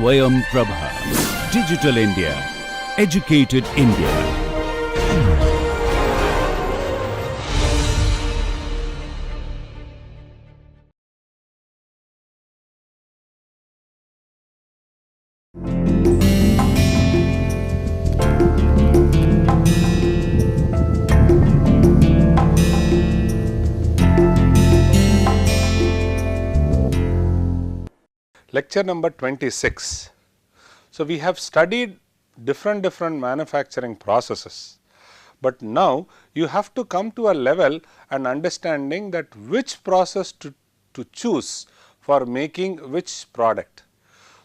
Swayam Prabha. Digital India. Educated India. Lecture number 26. So, we have studied different manufacturing processes, but now you have to come to a level and understanding that which process to choose for making which product.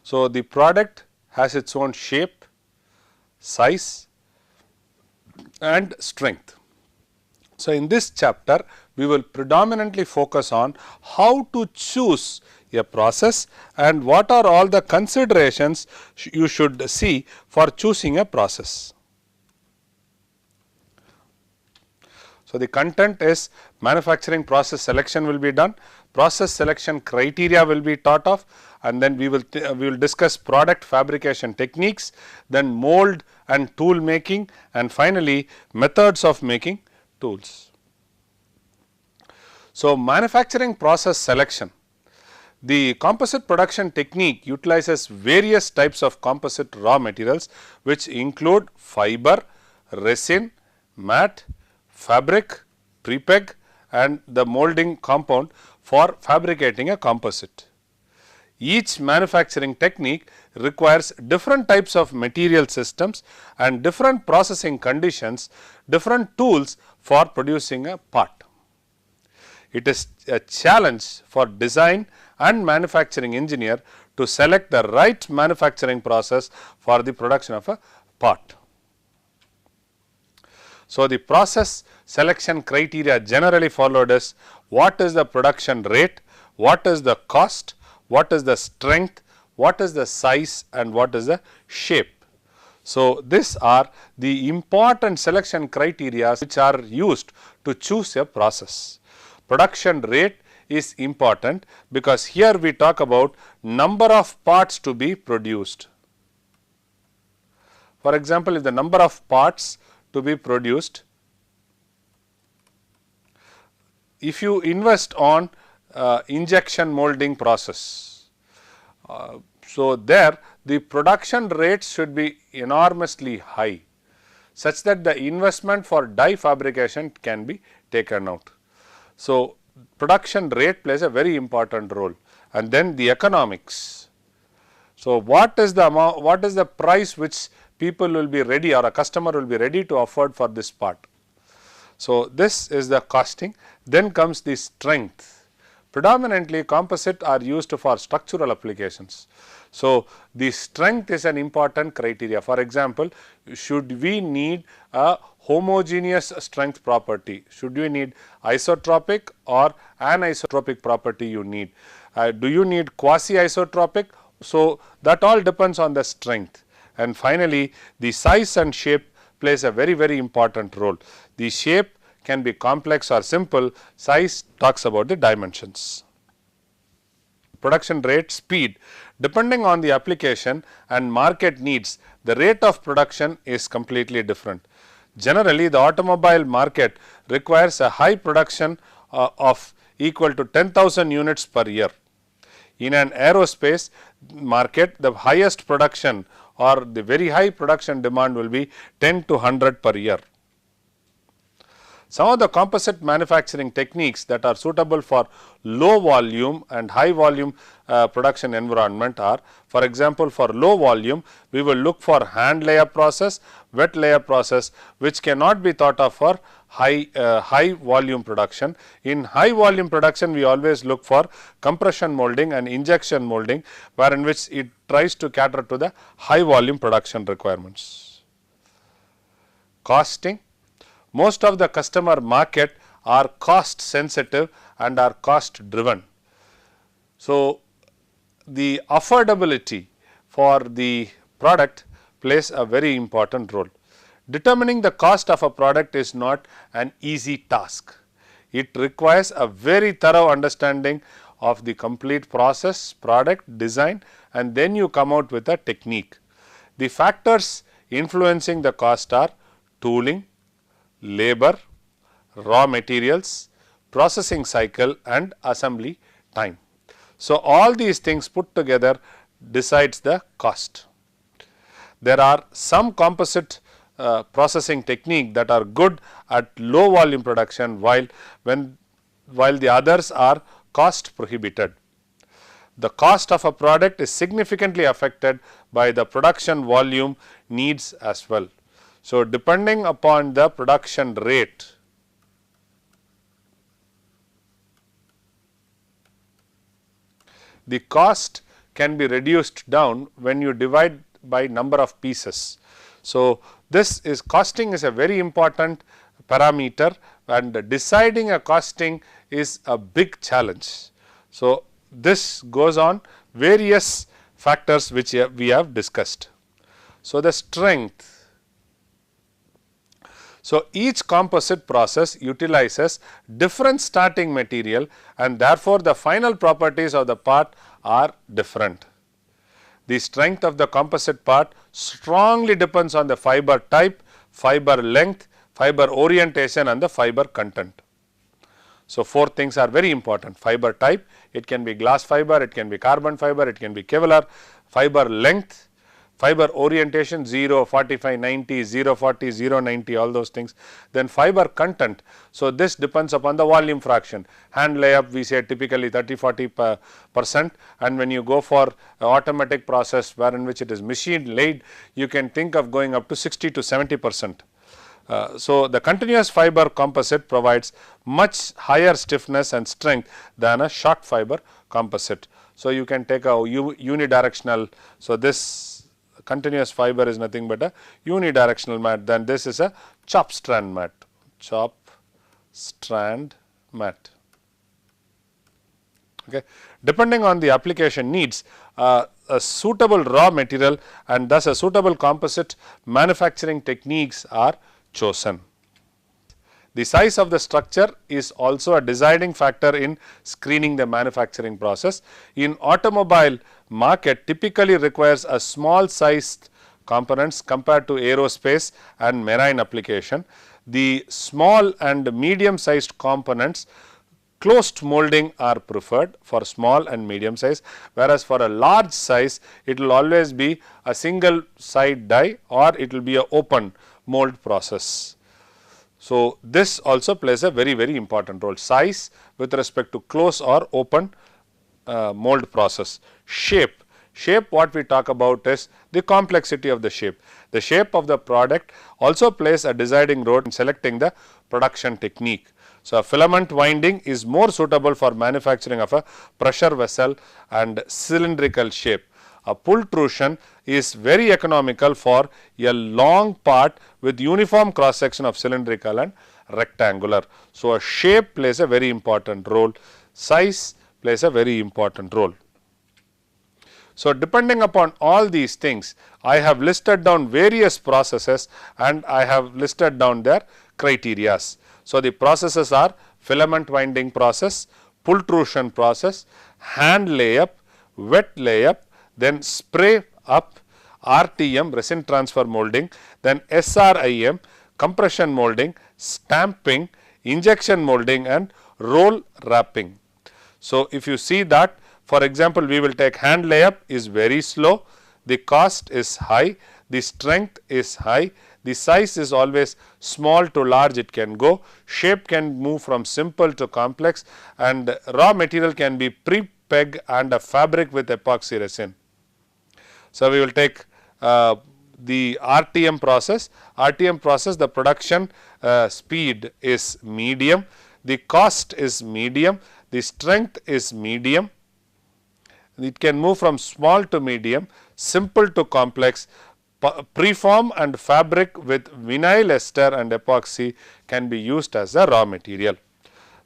So, the product has its own shape, size and strength. So, in this chapter we will predominantly focus on how to choose a process and what are all the considerations you should see for choosing a process. So, the content is manufacturing process selection will be done, process selection criteria will be taught of, and then we will discuss product fabrication techniques, then mold and tool making, and finally methods of making tools. So, manufacturing process selection. The composite production technique utilizes various types of composite raw materials, which include fiber, resin, mat, fabric, prepeg and the molding compound for fabricating a composite. Each manufacturing technique requires different types of material systems and different processing conditions, different tools for producing a part. It is a challenge for design and manufacturing engineer to select the right manufacturing process for the production of a part. So, the process selection criteria generally followed is what is the production rate, what is the cost, what is the strength, what is the size and what is the shape. So, these are the important selection criteria which are used to choose a process. Production rate is important because here we talk about number of parts to be produced. For example, if the number of parts to be produced, if you invest on injection molding process, so there the production rates should be enormously high, such that the investment for die fabrication can be taken out. So, production rate plays a very important role, and then the economics. So, what is the amount, what is the price which people will be ready or a customer will be ready to afford for this part. So, this is the costing. Then comes the strength. Predominantly composite are used for structural applications. So, the strength is an important criteria. For example, should we need a homogeneous strength property? Should you need isotropic or anisotropic property you need? Do you need quasi isotropic? So, that all depends on the strength. And finally, the size and shape plays a very important role. The shape can be complex or simple, size talks about the dimensions. Production rate, speed. Depending on the application and market needs, the rate of production is completely different. Generally, the automobile market requires a high production of equal to 10,000 units per year. In an aerospace market, the highest production or the very high production demand will be 10 to 100 per year. Some of the composite manufacturing techniques that are suitable for low volume and high volume production environment are, for example, for low volume we will look for hand layer process, wet layer process, which cannot be thought of for high volume production. In high volume production we always look for compression molding and injection molding, wherein which it tries to cater to the high volume production requirements. Costing. Most of the customer market are cost sensitive and are cost driven. So, the affordability for the product plays a very important role. Determining the cost of a product is not an easy task. It requires a very thorough understanding of the complete process, product, design, and then you come out with a technique. The factors influencing the cost are tooling, labor, raw materials, processing cycle and assembly time. So, all these things put together decides the cost. There are some composite processing technique that are good at low volume production, while the others are cost prohibited. The cost of a product is significantly affected by the production volume needs as well. So, depending upon the production rate, the cost can be reduced down when you divide by number of pieces. So, this is costing is a very important parameter, and deciding a costing is a big challenge. So, this goes on various factors which we have discussed. So, the strength. So, each composite process utilizes different starting material, and therefore, the final properties of the part are different. The strength of the composite part strongly depends on the fiber type, fiber length, fiber orientation and the fiber content. So, 4 things are very important: fiber type, it can be glass fiber, it can be carbon fiber, it can be Kevlar, fiber length, fiber orientation 0, 45, 90, 0, 40, 0, 90, all those things. Then fiber content. So, this depends upon the volume fraction. Hand layup we say typically 30-40%, and when you go for automatic process where in which it is machine laid, you can think of going up to 60 to 70%. So, the continuous fiber composite provides much higher stiffness and strength than a short fiber composite. So, you can take a unidirectional. So, this continuous fiber is nothing but a unidirectional mat, then this is a chop strand mat, chop strand mat. Okay. Depending on the application needs, a suitable raw material and thus a suitable composite manufacturing techniques are chosen. The size of the structure is also a deciding factor in screening the manufacturing process. In automobile market typically requires a small sized components compared to aerospace and marine application. The small and medium sized components, closed molding are preferred for small and medium size, whereas for a large size it will always be a single side die or it will be a open mold process. So, this also plays a very important role, size with respect to close or open mold process. Shape, what we talk about is the complexity of the shape. The shape of the product also plays a deciding role in selecting the production technique. So, a filament winding is more suitable for manufacturing of a pressure vessel and cylindrical shape. A pultrusion is very economical for a long part with uniform cross section of cylindrical and rectangular. So, a shape plays a very important role, size plays a very important role. So, depending upon all these things, I have listed down various processes and I have listed down their criterias. So, the processes are filament winding process, pultrusion process, hand layup, wet layup, then spray up, RTM resin transfer molding, then SRIM compression molding, stamping, injection molding and roll wrapping. So, if you see that, for example, we will take hand layup is very slow, the cost is high, the strength is high, the size is always small to large it can go, shape can move from simple to complex and raw material can be pre-peg and a fabric with epoxy resin. So, we will take the RTM process. RTM process, the production speed is medium, the cost is medium, the strength is medium, it can move from small to medium, simple to complex, preform and fabric with vinyl ester and epoxy can be used as a raw material.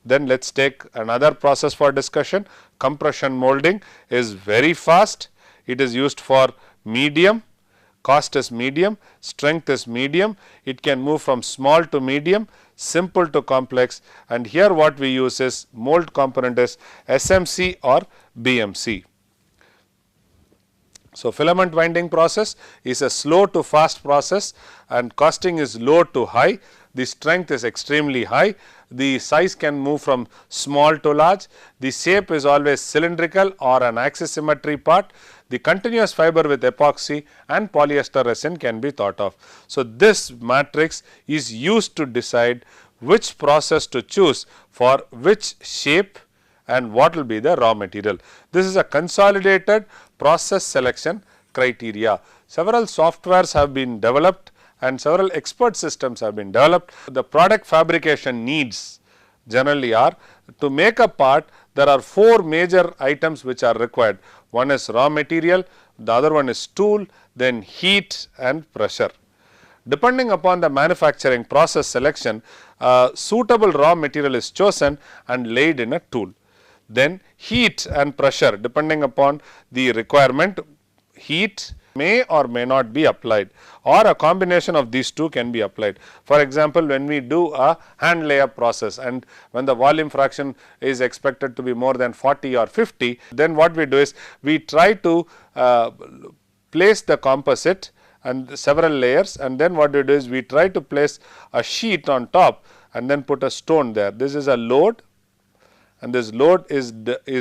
Then let us take another process for discussion. Compression molding is very fast, it is used for medium, cost is medium, strength is medium, it can move from small to medium, simple to complex, and here what we use is mold component is SMC or BMC. So, filament winding process is a slow to fast process and costing is low to high, the strength is extremely high, the size can move from small to large, the shape is always cylindrical or an axis symmetry part, the continuous fiber with epoxy and polyester resin can be thought of. So, this matrix is used to decide which process to choose for which shape and what will be the raw material. This is a consolidated process selection criteria. Several softwares have been developed and several expert systems have been developed. The product fabrication needs generally are to make a part, there are 4 major items which are required. One is raw material, the other one is tool, then heat and pressure. Depending upon the manufacturing process selection, suitable raw material is chosen and laid in a tool. Then heat and pressure, depending upon the requirement, heat may or may not be applied, or a combination of these two can be applied. For example, when we do a hand layup process and when the volume fraction is expected to be more than 40 or 50, then what we do is we try to place the composite and several layers, and then what we do is we try to place a sheet on top and then put a stone there. This is a load, and this load is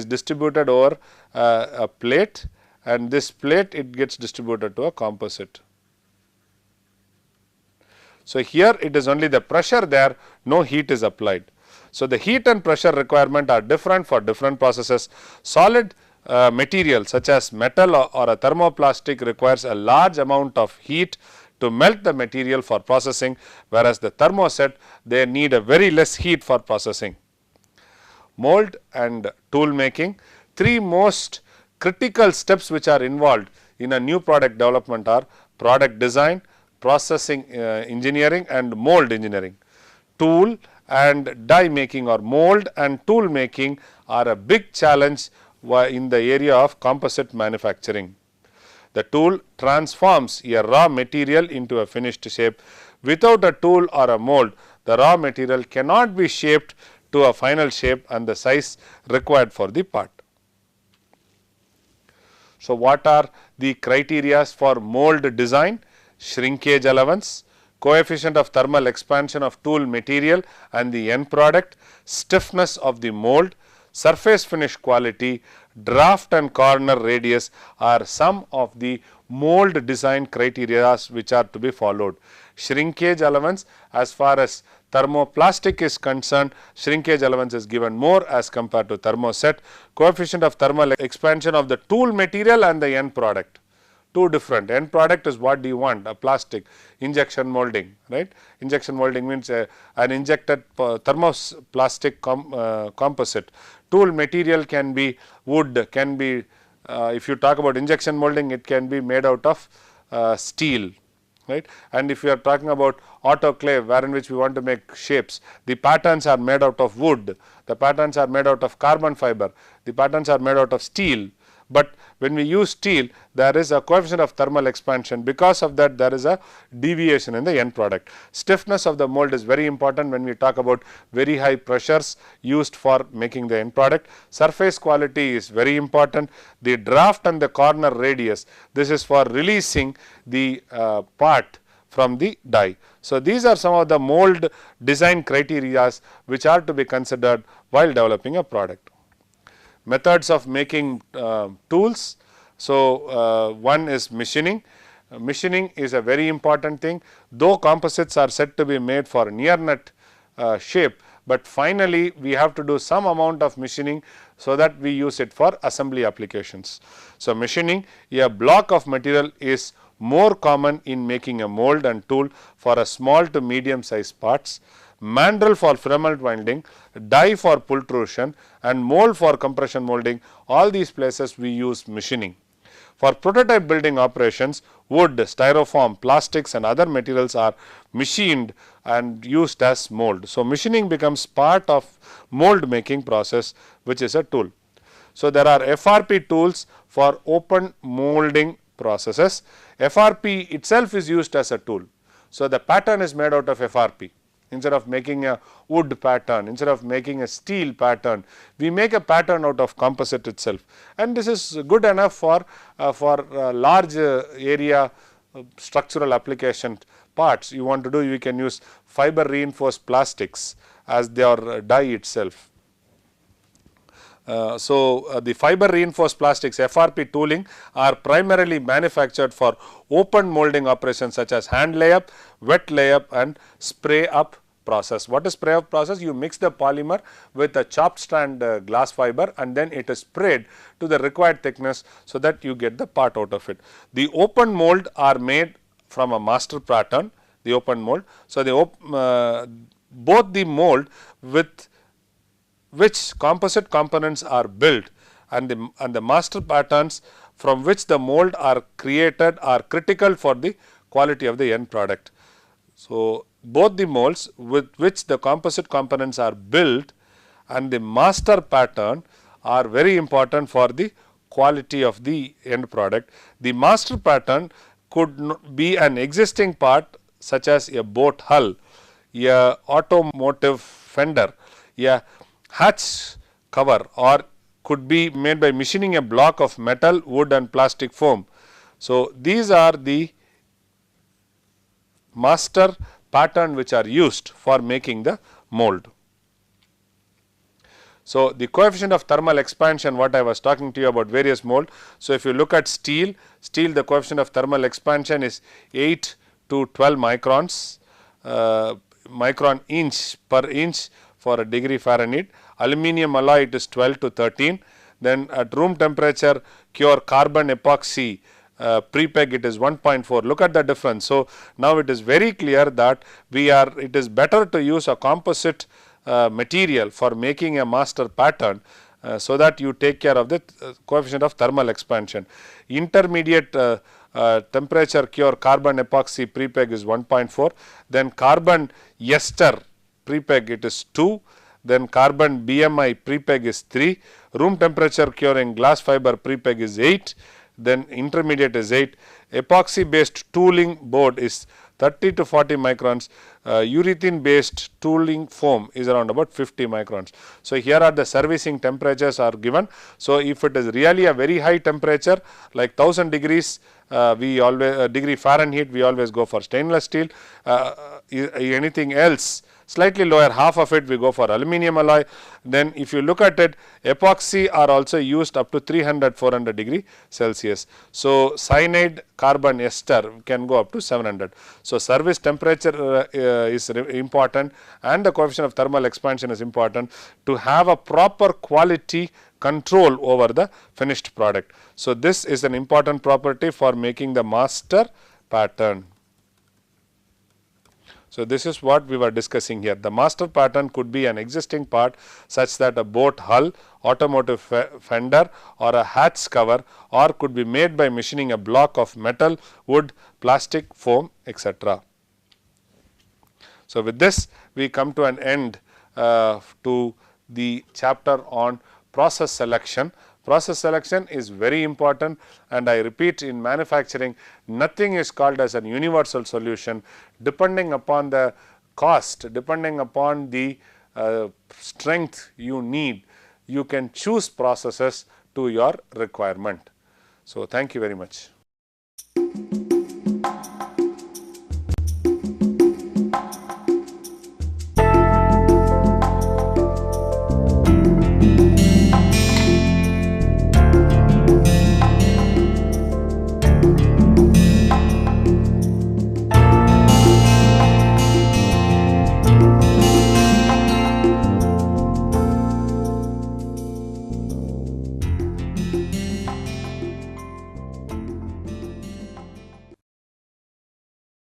distributed over a plate, and this plate it gets distributed to a composite. So, here it is only the pressure there, no heat is applied. So, the heat and pressure requirement are different for different processes. Solid material such as metal or a thermoplastic requires a large amount of heat to melt the material for processing, whereas the thermoset they need a very less heat for processing. Mold and tool making, 3 most critical steps which are involved in a new product development are product design, processing engineering and mold engineering. Tool and die making or mold and tool making are a big challenge in the area of composite manufacturing. The tool transforms a raw material into a finished shape. Without a tool or a mold, the raw material cannot be shaped to a final shape and the size required for the part. So, what are the criteria for mold design? Shrinkage allowance, coefficient of thermal expansion of tool material and the end product, stiffness of the mold, surface finish quality, draft and corner radius are some of the mold design criteria which are to be followed. Shrinkage allowance, as far as thermoplastic is concerned, shrinkage allowance is given more as compared to thermoset. Coefficient of thermal expansion of the tool material and the end product, two different. End product is what do you want, a plastic, injection molding, right. Injection molding means an injected thermoplastic composite. Tool material can be wood, can be if you talk about injection molding, it can be made out of steel, right. And if you are talking about autoclave, wherein which we want to make shapes, the patterns are made out of wood, the patterns are made out of carbon fiber, the patterns are made out of steel. But when we use steel, there is a coefficient of thermal expansion. Because of that, there is a deviation in the end product. Stiffness of the mold is very important when we talk about very high pressures used for making the end product. Surface quality is very important. The draft and the corner radius, this is for releasing the part from the die. So, these are some of the mold design criteria which are to be considered while developing a product. Methods of making tools. So, one is machining. Machining is a very important thing, though composites are said to be made for near net shape, but finally we have to do some amount of machining so that we use it for assembly applications. So, machining, a block of material is more common in making a mold and tool for a small to medium size parts. Mandrel for filament winding, die for pultrusion and mold for compression molding, all these places we use machining. For prototype building operations, wood, styrofoam, plastics and other materials are machined and used as mold. So, machining becomes part of mold making process, which is a tool. So, there are FRP tools for open molding processes. FRP itself is used as a tool. So, the pattern is made out of FRP. Instead of making a wood pattern, instead of making a steel pattern, we make a pattern out of composite itself, and this is good enough for large area structural application parts. You want to do, you can use fiber reinforced plastics as their die itself. The fiber reinforced plastics FRP tooling are primarily manufactured for open molding operations such as hand layup, wet layup and spray up process. What is spray up process? You mix the polymer with a chopped strand glass fiber and then it is sprayed to the required thickness so that you get the part out of it. The open mold are made from a master pattern, the open mold. So, both the mold with which composite components are built and the master patterns from which the mold are created are critical for the quality of the end product. So, both the molds with which the composite components are built and the master pattern are very important for the quality of the end product. The master pattern could be an existing part such as a boat hull, a automotive fender, a hatch cover, or could be made by machining a block of metal, wood and plastic foam. So, these are the master pattern which are used for making the mold. So, the coefficient of thermal expansion, what I was talking to you about various mold. So, if you look at steel the coefficient of thermal expansion is 8 to 12 microns, micron inch per inch for a degree Fahrenheit. Aluminum alloy it is 12 to 13. Then at room temperature cure carbon epoxy prepeg it is 1.4. Look at the difference. So, now it is very clear that it is better to use a composite material for making a master pattern so that you take care of the coefficient of thermal expansion. Intermediate temperature cure carbon epoxy prepeg is 1.4. Then carbon ester prepeg it is 2. Then carbon BMI prepeg is 3. Room temperature curing glass fiber prepeg is 8. Then intermediate is 8. Epoxy based tooling board is 30 to 40 microns. Urethane based tooling foam is around about 50 microns. So, here are the servicing temperatures are given. So, if it is really a very high temperature like 1000 degrees degree Fahrenheit, we always go for stainless steel. Anything else slightly lower, half of it we go for aluminum alloy. Then if you look at it, epoxy are also used up to 300-400 degree Celsius. So, cyanide carbon ester can go up to 700. So, service temperature is important and the coefficient of thermal expansion is important to have a proper quality control over the finished product. So, this is an important property for making the master pattern. So, this is what we were discussing here. The master pattern could be an existing part such that a boat hull, automotive fender or a hatch cover, or could be made by machining a block of metal, wood, plastic, foam, etc. So, with this we come to an end to the chapter on process selection. Process selection is very important, and I repeat, in manufacturing nothing is called as a universal solution. Depending upon the cost, depending upon the strength you need, you can choose processes to your requirement. So, thank you very much.